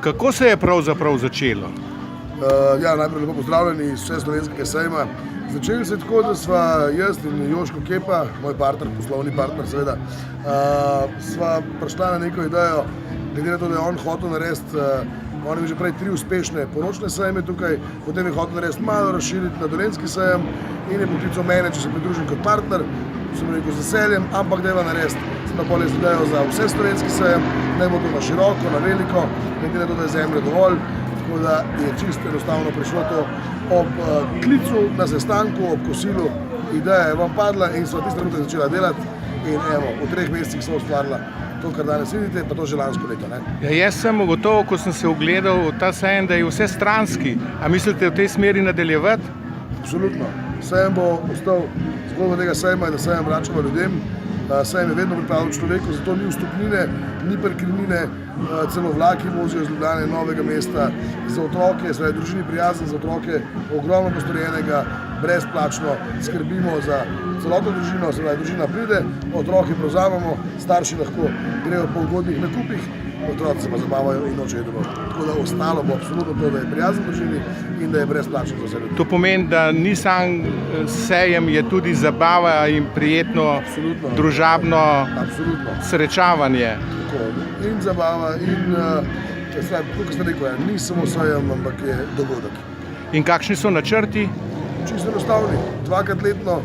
Kako se je pravzaprav začelo? Ja, najprej lepo pozdravljeni iz Vseslovenskega sejma. Začeli se tako, da sva jaz in Joško Kepa, moj partner, poslovni partner seveda, sva prišla na neko idejo, glede na to, da je on hotel narediti, on je že prej 3 uspešne poročne sejme tukaj, potem je hotel narediti malo razširiti na Dolenjski sejem in je poklical mene, če se pridružim kot partner, sem rekel z veseljem, ampak dajva narediti. Sem pa polje z idejo za Vseslovenski sejem, naj bo to na široko, na veliko, glede na to, da je zemlje dovolj. Tako da je čisto enostavno prišlo to ob klicu na sestanku, ob kosilu, ideja je vam padla in sva tiste trenutek začela delati in evo, v 3 mesecih sva ustvarila to, kar danes vidite, pa to že lansko leto. Ja, jaz sem ugotovil, ko sem se ogledal ta sejem, da je vse stranski. A mislite v tej smeri nadaljevati? Absolutno. Sejem bo ostal, zgodba tega sejma je, da sejem vračamo ljudem. Sejem je vedno pripravljen človeku, zato ni vstopnine, ni parkirnine, celo vlaki vozijo iz Ljubljane, Novega mesta, za otroke, zdaj družini prijazen, za otroke ogromno postorjenega, brezplačno skrbimo za celotno družino, zdaj družina pride, otroke prevzamemo, starši lahko grejo po ugodnih nakupih, otroci se pa zabavajo in nočejo domov. Tako da ostalo bo absolutno to, da je prijazen družini in da je brezplačno za vse ljudi. To pomeni, da ni sam sejem, je tudi zabava in prijetno, družabno srečavanje. Tako, in zabava in, kot ste rekel, ni samo sejem, ampak je dogodek. In kakšni so načrti? Čisto enostavni, 2-krat letno,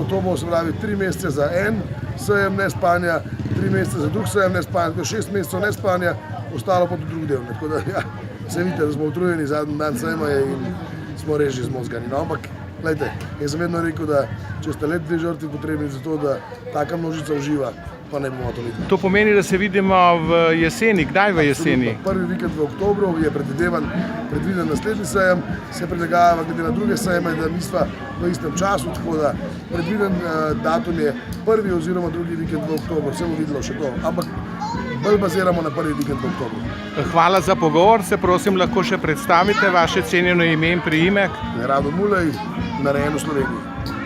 to bo se pravi 3 mesece za en sejem nespanja, 3 mesece za drug sejem nespanja, 6 mesecev nespanja, ostalo pa tudi drug del. Tako da, ja, se vidite, da smo utrujeni, zadnji dan sejma je in smo res že zmozgani. No, ampak, gledajte, jaz sem vedno rekel, da če ste le 2 žrtvi potrebni za to, da taka množica uživa, pa ne bomo to videli. To pomeni, da se vidimo v jeseni. Kdaj v jeseni? Prvi vikend v oktobru je predviden naslednji sejem, se prilagajava glede na druge sejme, da nisva v istem času, tako da predviden datum je prvi oziroma drugi vikend v oktobru, se bo videlo še to, ampak bolj baziramo na prvi vikend v oktobru. Hvala za pogovor, se prosim lahko še predstavite vaše cenjeno ime in priimek. Rado Mulej, narejen v Sloveniji.